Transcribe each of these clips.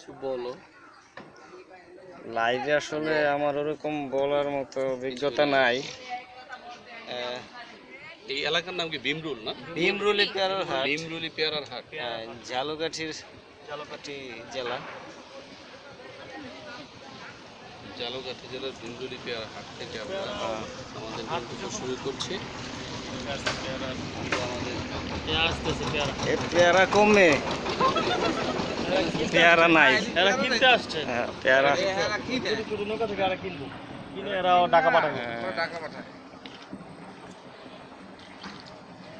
কিছু বলো। লাইভে আসলে আমার ওরকম বলার মতো অভিজ্ঞতা নাই। এই এলাকার নাম কি ভীমরুল না? ভীমরুলি পেয়ারার হাট। ভীমরুলি পেয়ারার হাট, ঝালকাঠি জেলা। ঝালকাঠি জেলার ভীমরুলি পেয়ারার হাট থেকে আমরা আমাদের গন্তব্য শুরু করছি। পেয়ারা কমে, পেয়ারা নাই। কিনতে আসছে পেয়ারা নৌকা থেকে কিনবো, কিনে এরাও ঢাকা পাঠাবে।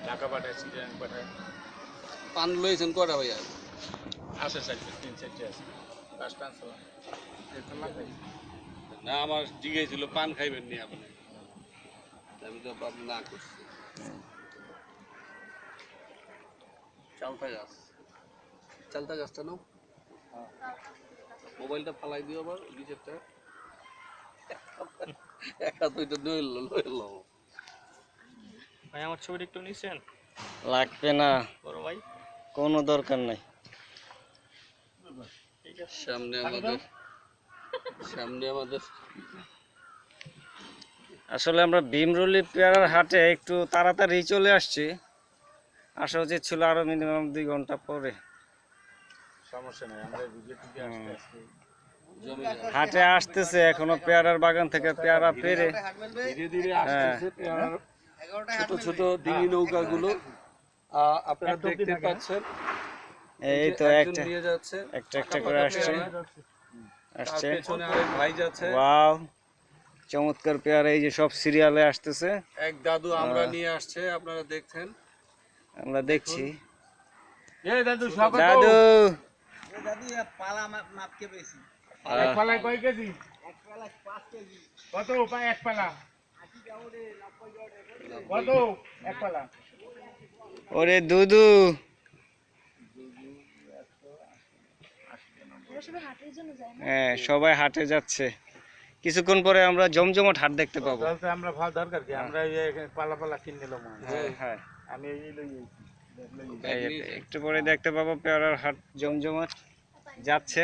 ঢাকা পাঠায়, সিরিয়ান পাঠায়। পান লইছেন কটা ভাইয়া? আছে 3-4টি আছে। পাঁচটা আনছিলাম। না, আমার জিজ্ঞেস ছিল পান খাইবেন নি আপনি, আমি তো আপনি না করছি। চালতা গাছটা নাও, মোবাইলটা ফালাই দিও আবার নিচেরটা। একটা তো এটা লইল। ভাই আমার ছবিটা একটু নিছেন? লাগবে না, বড় ভাই কোনো দরকার নাই। সামনে আমাদের আসলে আমরা ভীমরুলি পেয়ারার হাটে একটু তাড়াতাড়ি চলে আসছি, আসা উচিত ছিল আরো মিনিমাম 2 ঘন্টা পরে। সমস্যা নাই, আমরা ভিডিও টিভি আসতে হাটে আসতেছে, এখনো পেয়ারার বাগান থেকে পেয়ারা পেরে ধীরে ধীরে আসতেছে পেয়ারার ছোট ছোট ডিঙি নৌকাগুলো আপনারা দেখতে পাচ্ছেন। এই তো একটা নিয়ে যাচ্ছে, একটা করে আসছে। পেছনে আরেক ভাই যাচ্ছে। ওয়াও, চমৎকার পেয়ারা, এই যে সব সিরিয়ালে আসতেছে। এক দাদু আমরা নিয়ে আসছে, আপনারা দেখছেন, আমরা দেখছি। এই দাদু স্বাগত। দাদু দাদু পালা মাপকে পেয়েছি। এক পালায় কয় কেজি? এক পালা 5 কেজি। কত এক পালা? 80 টাকা 90 টাকা। কত এক পালা? ওরে দুদু, হ্যাঁ সবাই হাটে যাচ্ছে। কিছুক্ষণ পরে আমরা জমজমাট হাট দেখতে পাবো। তাহলে আমরা ভালো দরকার কি, আমরা এই পালা কিনে নিলাম। হ্যাঁ, আমি এই লই একটু পরে দেখতে পাবো পেয়ারার হাট জমজমাট যাচ্ছে।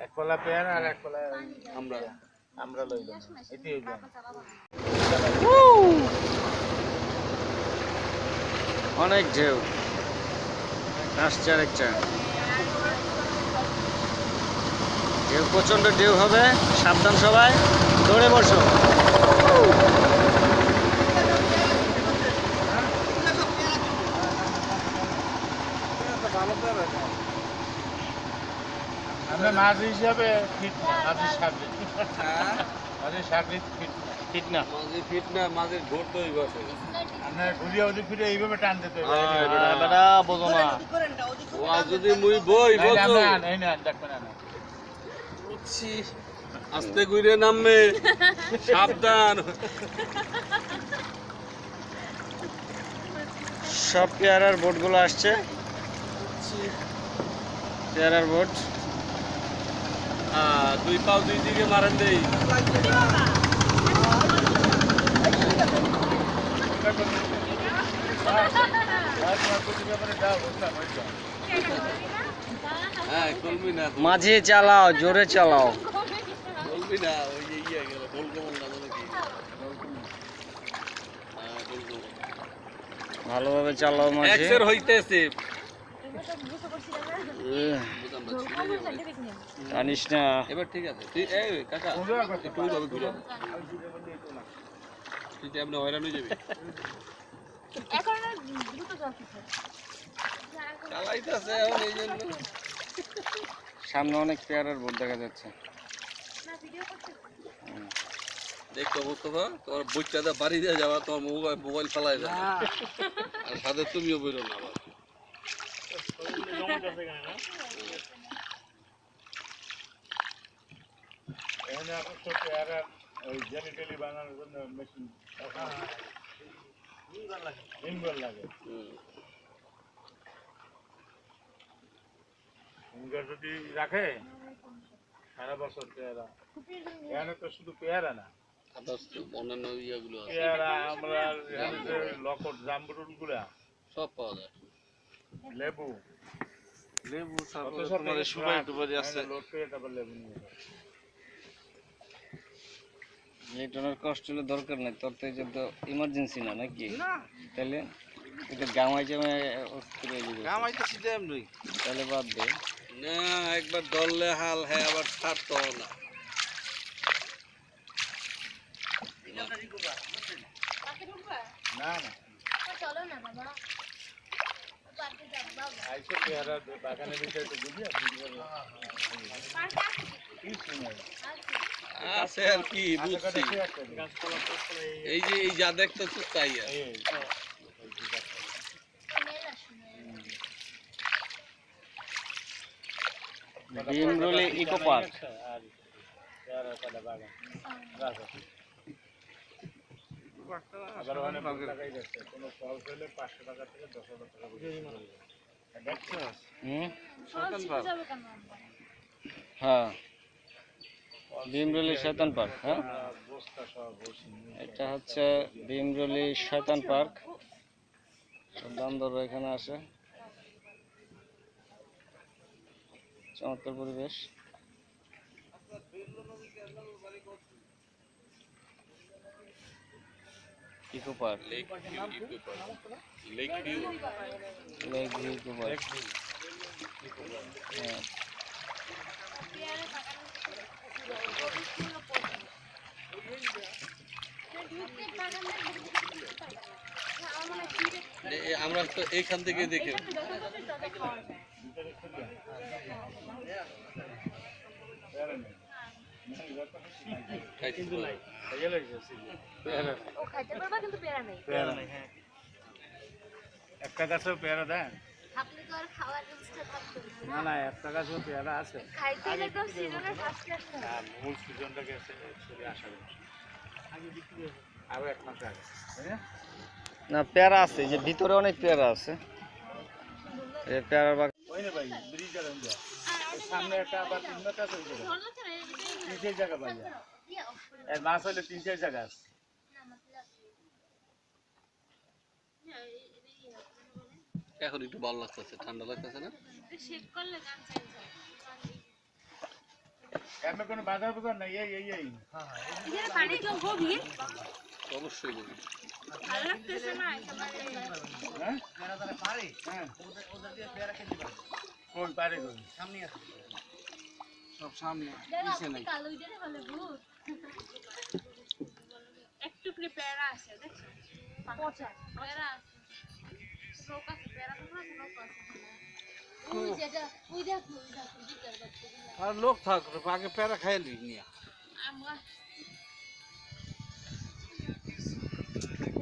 এক পালা পেয়ারা আর এক পালা আমরা লইলাম। এটাই হইলো। অনেক ঢেউ আসছে, আরেকটা ঢেউ, প্রচন্ড ঢেউ হবে, সাবধান সবাই, দৌড়ে বসো। আমরা মাছ হিসাবে ফিট না, মাছের সাগরে মাছের সাগরে ফিট না, মাঝে ফিট না, মাঝে ঘোর তো এই বসে। আমরা ঘুরিয়ে ওদিক ফিরে এইভাবে টান দিতে বেটা বোঝো না, ও আজ যদি মুই বই বসো এই না দেখবে না বুঝছি, আস্তে ঘুরে নামবে, সাবধান। সব পেয়ারার বোটগুলো আসছে, পেয়ারার বোট। দুই পাও দুই দিকে মারেন দেই। হ্যাঁ, কলবি না, মাঝে চালাও, জোরে চালাও। কলবি না, ওই যে ইয়ে গেল গোলকমল না মানে কি, ভালোভাবে চালাও মাঝে। এক্সের হইতেছে, জানিস না, এবার ঠিক আছে। তুই এই কাকা একটু ওইভাবে ঘুরে তুই আপনি হয়রান হয়ে যাবি। চালাইতেছে এখন এই জন্য। সামনে অনেক পেয়ারার বোট দেখা যাচ্ছে। দেখতো মুস্তফা, তোমার বইটাতে বাড়ি দিয়ে যাওয়া, তোমার মোবাইল ফালাই যাবে, আর সাথে তুমিও বেরো না আবার। এখানে আপনার তো পেয়ারা ওই জেনিটালি বানানোর জন্য মেশিন ইনগল লাগে। ইনগল যদি রাখে সারা বছর পেয়ারা, এখানে তো শুধু পেয়ারা না, অন্যান্য ইয়েগুলো আছে, পেয়ারা আমরা এখানে যে লকট জামরুল গুলা সব পাওয়া যায়, লেবু লেবু কত তারপরে শত তোমার এই সুপারি টুপারি আছে। লোড করে তারপর লেবু নিয়ে যাবে। লিটনের কষ্ট হলে দরকার নাই, তোর তো এই যে ইমার্জেন্সি না নাকি? তাহলে এটা গামাই জামাই অস্থির হয়ে যাবে। কামাইতেছি যে এমনি। তাহলে বাদ দে। না একবার ধরলে হাল হ্যাঁ আবার ছাড়তো না। না না চলো না বাবা, পার্কে যাব বাবা। আইসো পেয়ারা বাগানের ভিতরে তো বুঝিয়া কি শুনে আছে আর কি বুঝছি। এই যে এই যা দেখতেছো তাই আর। Bhimruli eco park. আর পেয়ারা কলা বাগান গাছ আছে। আবার ওখানে টাকাই যাচ্ছে কোনো ফল পেলে 500 টাকা থেকে 10,000 টাকা দেখছো হ্যাঁ, ভীমরুলি শয়তান পার্ক। হ্যাঁ, বস্তা সব বসে এটা হচ্ছে ভীমরুলি শয়তান পার্ক। বান্দর এখানে আসে, চমৎকার পরিবেশ। Eco park, lake view eco park. Lake view lake view eco park. হ্যাঁ, আমরা তো এইখান থেকে দেখে খাইতে পারি। ও খাইতে পারবা কিন্তু পেয়ারা নেই। পেয়ারা হ্যাঁ একটা গাছেও পেয়ারা দেন থাকলে তো আর খাওয়ার ব্যবস্থা থাকতো না। না না একটা গাছেও পেয়ারা আছে খাইতে গেলে তো সিজনের ফার্স্ট লাগতো। আর মূল সিজনটা গেছে চলে আসার আরো 1 মাস আগে তাই না? না পেয়ারা আছে, যে ভিতরে অনেক পেয়ারা আছে। এই পেয়ারার বাগান ওই না ভাই ব্রিজ আর আমরা সামনে একটা আবার 3 মাস আছে ওই জায়গা 3-4 জায়গা ভাই এর মাছ হলে 3-4 জায়গা আছে এখন একটু ভালো লাগতেছে, ঠান্ডা লাগতেছে না? শেক করলে গান চেঞ্জ হয়। এমন কোনো বাজার বাজার নাই এই এখানে পানি কেউ গভীর অবশ্যই বলি। ভালো লাগতেছে না একেবারে। হ্যাঁ পেয়ারা তারা পারে হ্যাঁ ওদের দিয়ে পেয়ারা খেতে পারে কোন পারে কোন সামনে আছে সব সামনে দেখো আপনি কালো ইটারে বলে ভূত। একটু করে পেয়ারা আছে দেখছো? পচা পেয়ারা আছে। লোক আছে পেয়ারা তো না লোক আছে। ওই যেটা ওই দেখো জিজ্ঞাসা করতে আর লোক থাক আগে পেয়ারা খাইলি নিয়া আমরা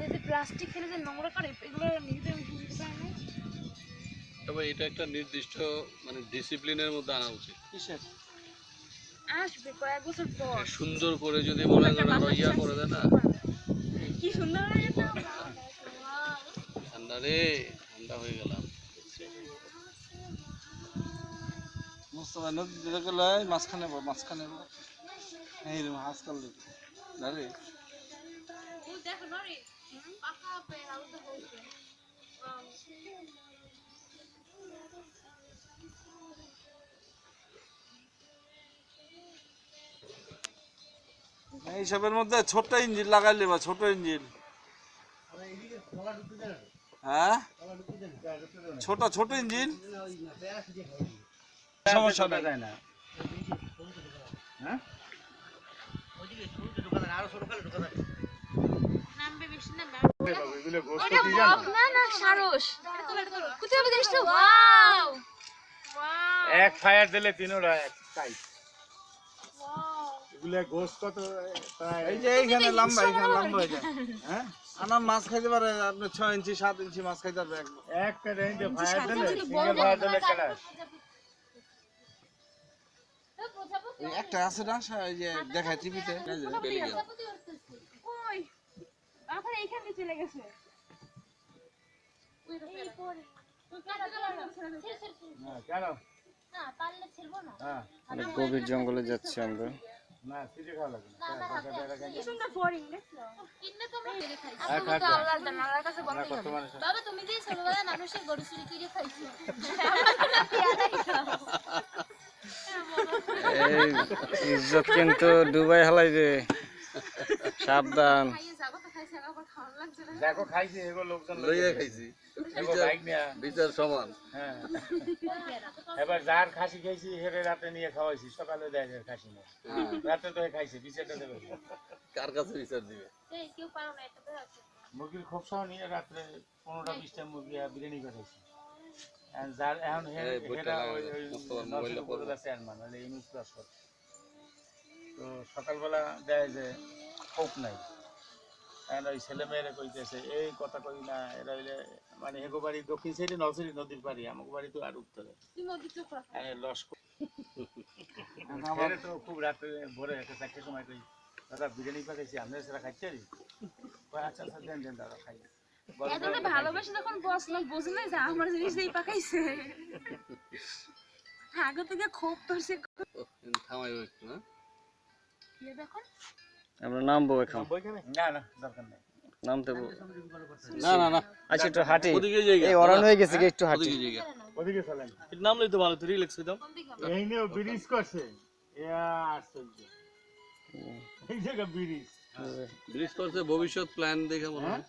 এই যে প্লাস্টিক ফেলে যে নোংরা করে এগুলো নিজেদের বুঝতে পারে না। তবে এটা একটা নির্দিষ্ট মানে ডিসিপ্লিনের মধ্যে আনা উচিত। কিসের আসবে কয়েক বছর পর। সুন্দর করে যদি মনে করেন আরো ইয়া করে দেয় না, কি সুন্দর লাগে তো। ঠান্ডা রে ঠান্ডা হয়ে গেলাম। মুস্তফা নদী যেটা গেলে মাঝখানে এই রে আজকাল না রে ওই দেখো নরে পাকা পেয়ারা তো হচ্ছে। এইসবের মধ্যে ছোট্ট ইঞ্জিন লাগাইলে বা ছোট ইঞ্জিন হ্যাঁ ছোট ইঞ্জিন সমস্যা যায় না হ্যাঁ নামবে বেশি না এগুলো গোস্ত এটা কি জানো বক না না সারস কোথায় হবে দেখছো ওয়াও ওয়াও এক ফায়ার দিলে তিনটা এক কাই ওয়াও এগুলো গোস্ত কত প্রায় এই যে এইখানে লম্বা হয়ে যায় হ্যাঁ আনার মাছ খাইতে পারে আপনি 6 ইঞ্চি 7 ইঞ্চি মাছ খাইতে পারবে একদম একটা রেঞ্জে ফায়ার দিলে সিঙ্গেল ফায়ার দিলে ক্লাস ওই একটা আছে না ওই যে দেখায় টিভিতে কই এখন এইখানে চলে গেছে ওই পরে কেন না পারলে ছেড়বো না হ্যাঁ অনেক গভীর জঙ্গলে যাচ্ছি আমরা। না সিটে খাওয়া লাগে না কিনে তোমরা ফেলে খাইছো আমরা তো আল্লাহর দান আল্লাহর কাছে বলতে কত হবে মানুষ বাবা তুমি যে ছোটবেলায় মানুষের গরু চুরি করে খাইছো আমরা পেয়ারাই খাও এই ইজ্জত কিন্তু ডুবাই হালাইবে, সাবধান। খাইয়ে যাবো তো খাইছে আবার খাওয়ার লাগছে না দেখো খাইছে এগো লোকজন লইয়া খাইছি এগো বাইক নিয়া বিচার সমান। হ্যাঁ এবার যার খাসি খাইছি হেরে রাতে নিয়ে খাওয়াইছি সকালে দেয় যে খাসি নিয়ে রাতে তো খাইছে বিচারটা দেবে কার কাছে বিচার দিবে? এই কেউ পারো না এটা তো আছে মুরগির খোপসাও নিয়ে রাত্রে 15টা 20টা মুরগি আর বিরিয়ানি করেছি যার এখন হেরা ওই নরসিংদীর উপজেলা চেয়ারম্যান মানে ইউনুস রাষ্ট্র তো সকালবেলা দেয় যে খোপ নাই এখন ওই ছেলে মেয়েরা কইতেছে এই কথা কই না এরা হইলে মানে হেগো বাড়ি দক্ষিণ সাইডে নলছিরি নদীর পাড়ি আমাকে বাড়ি তো আর উত্তরে তুমি ওদি চুপ রাখো লস্কর আমার তো খুব রাতে ভোরে 4টার সময় কই দাদা বিরিয়ানি পাকাইছি আপনারা সেটা খাইতে পারি আচ্ছা আচ্ছা দেন দেন দাদা খাই এজন্য ভালোবাসে যখন বস লোক বুঝে না যে আমার জিনিস দিয়ে পাকাইছে আগে থেকে খুব তোরছে থামাইব একটু না? কি দেখুন আমরা নামবো এখন, না না দরকার নেই নামতে না না না, আচ্ছা একটু হাঁটি, ওদিকে জায়গা এই অরান হয়ে গেছে কি একটু হাঁটি। ওদিকে জায়গা। ওদিকে চলেন নামলেই তো ভালো, তুই রিল্যাক্স হইতাম। কোন দিকে এই নিয়ে ব্রিজ করছে আশ্চর্য এই জায়গা ব্রিজ ব্রিজ করছে ভবিষ্যৎ প্ল্যান দেখে মনে হয়।